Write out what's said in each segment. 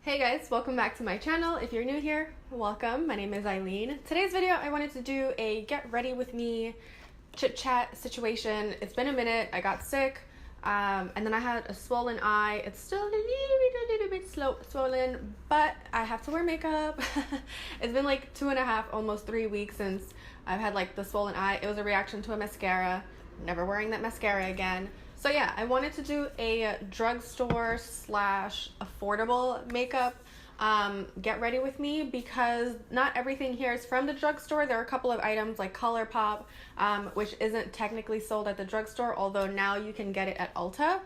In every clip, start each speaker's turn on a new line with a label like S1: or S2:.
S1: Hey guys, welcome back to my channel. If you're new here, welcome. My name is Eileen. Today's video, I wanted to do a get ready with me chit chat situation. It's been a minute. I got sick, and then I had a swollen eye. It's still a little bit swollen, but I have to wear makeup. It's been like 2.5, almost 3 weeks since I've had like the swollen eye. It was a reaction to a mascara. Never wearing that mascara again. So yeah, I wanted to do a drugstore slash affordable makeup get ready with me because not everything here is from the drugstore. There are a couple of items like Colourpop, which isn't technically sold at the drugstore, although now you can get it at Ulta,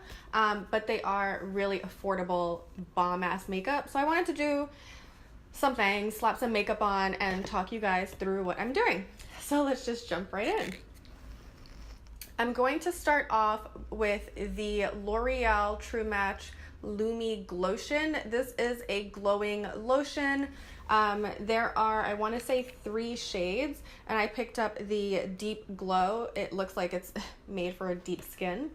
S1: but they are really affordable bomb-ass makeup. So I wanted to do something, slap some makeup on, and talk you guys through what I'm doing. So let's just jump right in. I'm going to start off with the L'Oreal True Match Lumi Glotion. This is a glowing lotion. There are, I want to say, 3 shades, and I picked up the Deep Glow. It looks like it's made for a deep skin.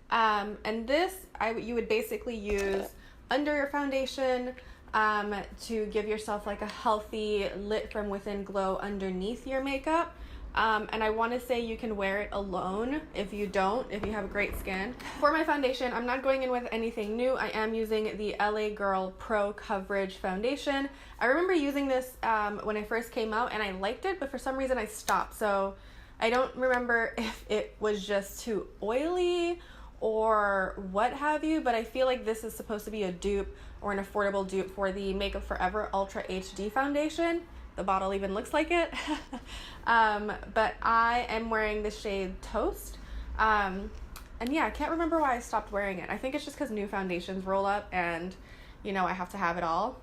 S1: And this, you would basically use under your foundation to give yourself like a healthy lit from within glow underneath your makeup. And I want to say you can wear it alone if you have great skin. For my foundation, I'm not going in with anything new. I am using the LA Girl Pro Coverage Foundation. I remember using this when I first came out and I liked it, but for some reason I stopped. So I don't remember if it was just too oily or what have you, but I feel like this is supposed to be a dupe or an affordable dupe for the Makeup Forever Ultra HD Foundation. The bottle even looks like it. But I am wearing the shade Toast. And yeah, I can't remember why I stopped wearing it. I think it's just because new foundations roll up and, you know, I have to have it all.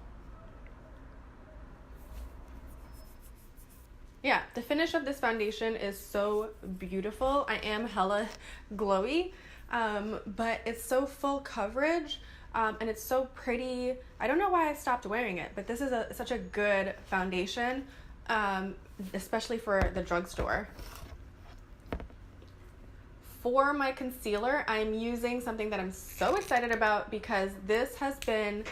S1: Yeah, the finish of this foundation is so beautiful. I am hella glowy, but it's so full coverage. And it's so pretty. I don't know why I stopped wearing it, but this is such a good foundation, especially for the drugstore. For my concealer, I'm using something that I'm so excited about because this has been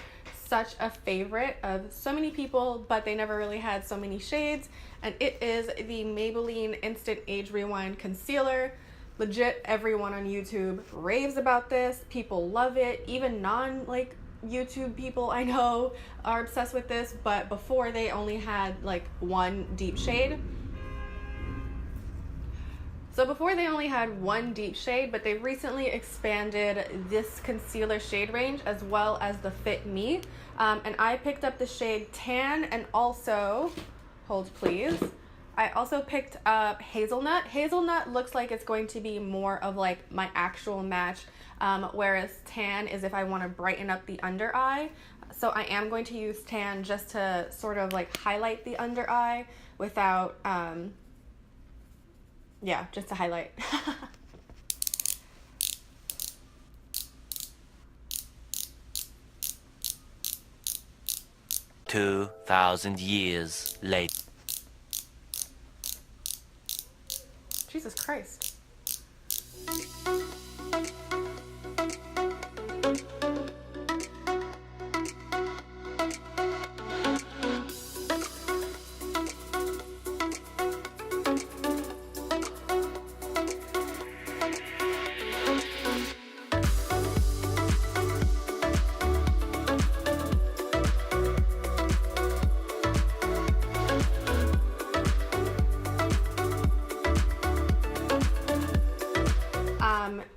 S1: such a favorite of so many people, but they never really had so many shades, and it is the Maybelline Instant Age Rewind Concealer. Legit, everyone on YouTube raves about this. People love it. Even YouTube people I know are obsessed with this, but before they only had like one deep shade. So before they only had one deep shade, but they've recently expanded this concealer shade range as well as the Fit Me. And I picked up the shade Tan, and also, hold please, I also picked up Hazelnut. Hazelnut looks like it's going to be more of like my actual match, whereas Tan is if I want to brighten up the under eye. So I am going to use Tan just to sort of like highlight the under eye without, yeah, just to highlight.
S2: 2,000 years later.
S1: Jesus Christ.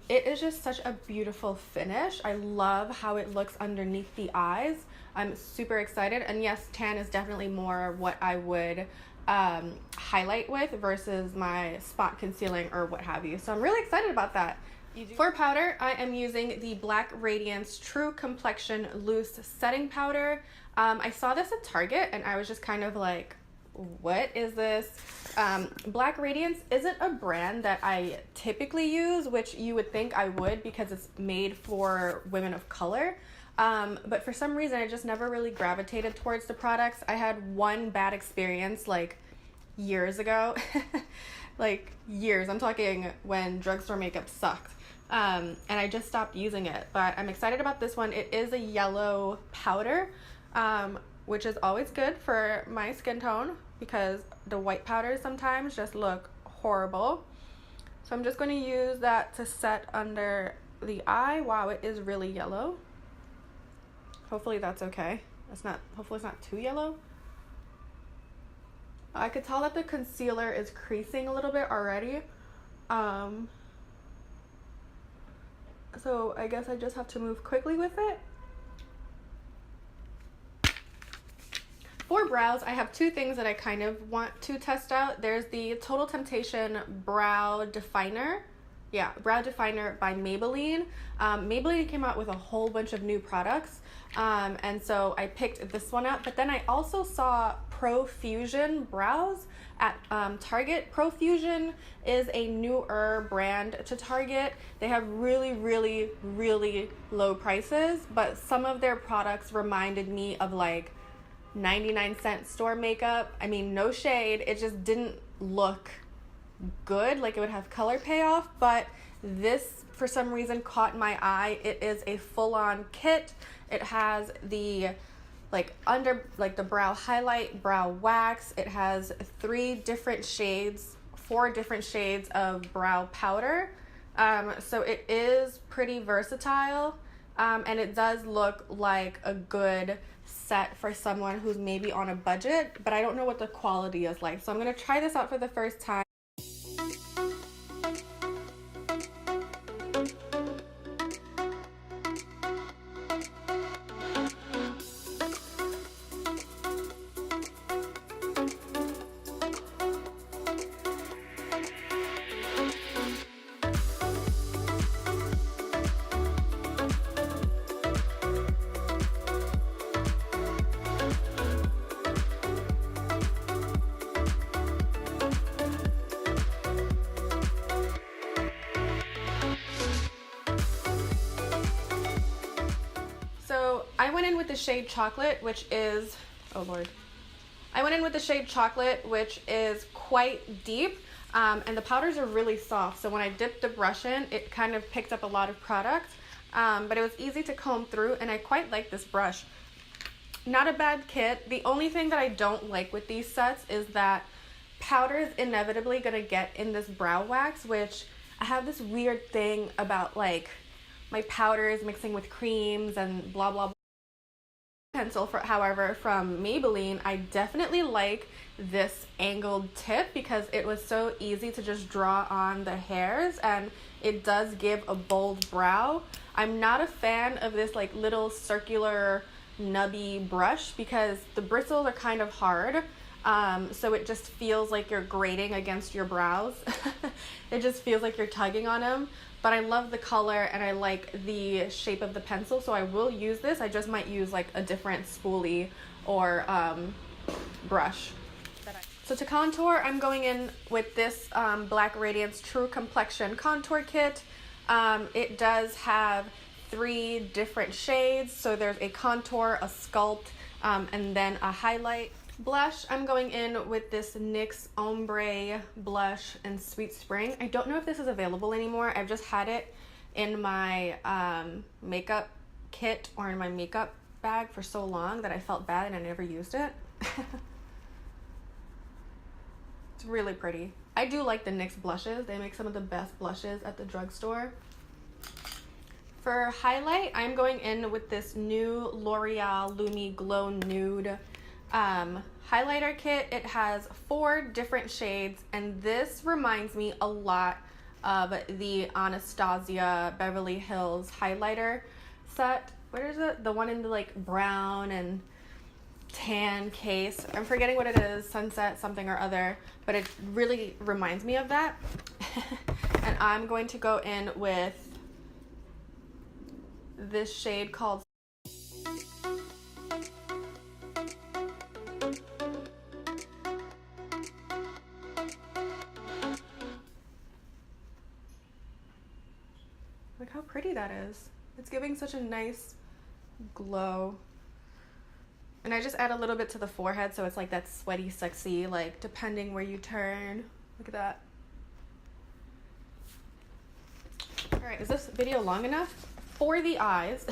S1: It is just such a beautiful finish. I love how it looks underneath the eyes. I'm super excited, and yes, Tan is definitely more what I would highlight with versus my spot concealing or what have you. So I'm really excited about that. For powder, I am using the Black Radiance True Complexion Loose Setting Powder. I saw this at Target and I was just kind of like, what is this? Black Radiance isn't a brand that I typically use, which you would think I would because it's made for women of color. But for some reason, I just never really gravitated towards the products. I had one bad experience like years ago, like years. I'm talking when drugstore makeup sucked. And I just stopped using it, but I'm excited about this one. It is a yellow powder. which is always good for my skin tone because the white powders sometimes just look horrible. So I'm just going to use that to set under the eye. Wow, it is really yellow. Hopefully that's okay. Hopefully it's not too yellow. I could tell that the concealer is creasing a little bit already. So I guess I just have to move quickly with it. For brows, I have two things that I kind of want to test out. There's the Total Temptation Brow Definer. Yeah, Brow Definer by Maybelline. Maybelline came out with a whole bunch of new products. And so I picked this one up. But then I also saw Profusion Brows at Target. Profusion is a newer brand to Target. They have really, really, really low prices. But some of their products reminded me of like 99-cent store makeup. I mean, no shade, it just didn't look good, like it would have color payoff, but this for some reason caught my eye. It is a full-on kit. It has the the brow highlight, brow wax. It has 4 different shades of brow powder. So it is pretty versatile, and it does look like a good set for someone who's maybe on a budget, but I don't know what the quality is like. So I'm going to try this out for the first time. I went in with the shade Chocolate, which is, oh Lord. I went in with the shade Chocolate, which is quite deep, and the powders are really soft. So when I dipped the brush in, it kind of picked up a lot of product, but it was easy to comb through, and I quite like this brush. Not a bad kit. The only thing that I don't like with these sets is that powder is inevitably gonna get in this brow wax, which I have this weird thing about like my powders mixing with creams and blah blah blah. Pencil, however, from Maybelline, I definitely like this angled tip because it was so easy to just draw on the hairs, and it does give a bold brow. I'm not a fan of this like little circular nubby brush because the bristles are kind of hard, so it just feels like you're grating against your brows. It just feels like you're tugging on them. But I love the color and I like the shape of the pencil, so I will use this. I just might use like a different spoolie or brush. So to contour, I'm going in with this Black Radiance True Complexion Contour Kit. It does have 3 different shades. So there's a contour, a sculpt, and then a highlight. Blush, I'm going in with this NYX Hombre Blush in Sweet Spring. I don't know if this is available anymore. I've just had it in my makeup kit or in my makeup bag for so long that I felt bad and I never used it. It's really pretty. I do like the NYX blushes. They make some of the best blushes at the drugstore. For highlight, I'm going in with this new L'Oreal Lumi Glow Nude highlighter kit. It has 4 different shades, and this reminds me a lot of the Anastasia Beverly Hills highlighter set. Where is it? The one in the like brown and tan case. I'm forgetting what it is, Sunset something or other, but it really reminds me of that. And I'm going to go in with this shade called Look how pretty that is. It's giving such a nice glow. And I just add a little bit to the forehead so it's like that sweaty, sexy, like depending where you turn. Look at that. All right, is this video long enough? For the eyes,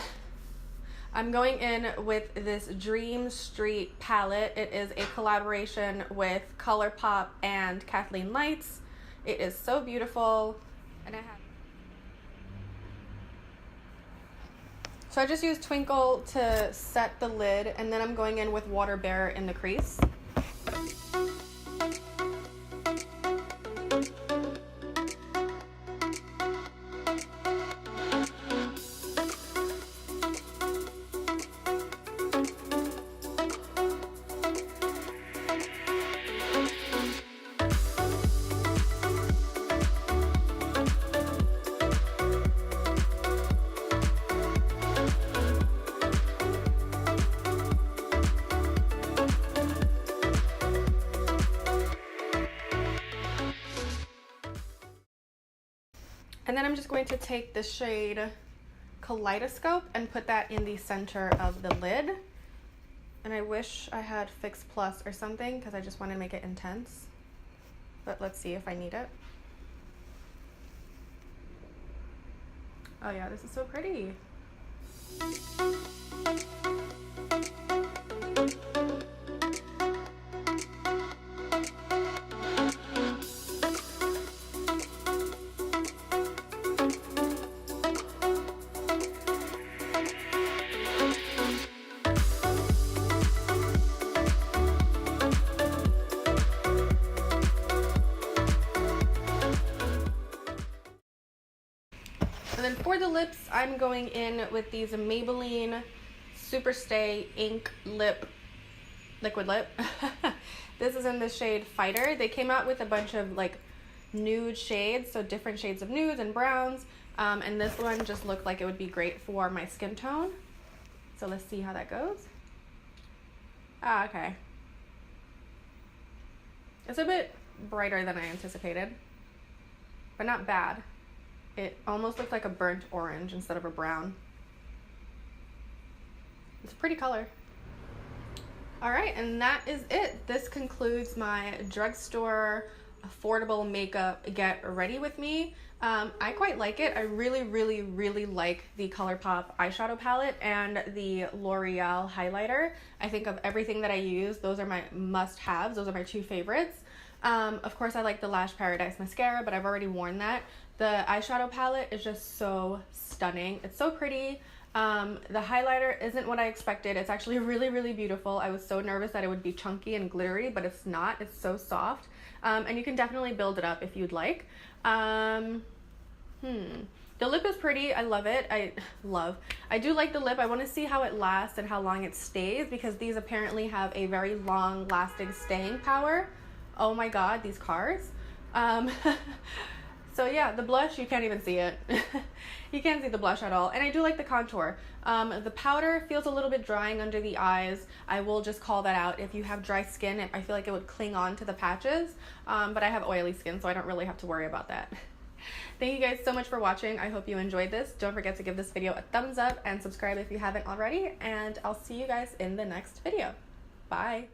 S1: I'm going in with this Dream Street palette. It is a collaboration with Colourpop and Kathleen Lights. It is so beautiful. And so I just used Twinkle to set the lid, and then I'm going in with Water Bear in the crease. And then I'm just going to take the shade Kaleidoscope and put that in the center of the lid. And I wish I had Fix Plus or something because I just want to make it intense. But let's see if I need it. Oh yeah, this is so pretty. And then for the lips, I'm going in with these Maybelline Superstay Ink Liquid Lip. This is in the shade Fighter. They came out with a bunch of like nude shades, so different shades of nudes and browns. And this one just looked like it would be great for my skin tone. So let's see how that goes. Ah, okay. It's a bit brighter than I anticipated, but not bad. It almost looks like a burnt orange instead of a brown. It's a pretty color. All right, and that is it. This concludes my drugstore affordable makeup get ready with me. I quite like it. I really like the Colourpop eyeshadow palette and the L'Oreal highlighter. I think of everything that I use, those are my must-haves. Those are my two favorites. Of course, I like the Lash Paradise mascara, but I've already worn that. The eyeshadow palette is just so stunning. It's so pretty. The highlighter isn't what I expected. It's actually really beautiful. I was so nervous that it would be chunky and glittery, but it's not. It's so soft. And you can definitely build it up if you'd like. The lip is pretty. I love it. I do like the lip. I want to see how it lasts and how long it stays, because these apparently have a very long lasting staying power. Oh my god, these cars. So yeah, the blush, you can't even see it. You can't see the blush at all. And I do like the contour. The powder feels a little bit drying under the eyes. I will just call that out. If you have dry skin, I feel like it would cling on to the patches. But I have oily skin, so I don't really have to worry about that. Thank you guys so much for watching. I hope you enjoyed this. Don't forget to give this video a thumbs up and subscribe if you haven't already. And I'll see you guys in the next video. Bye.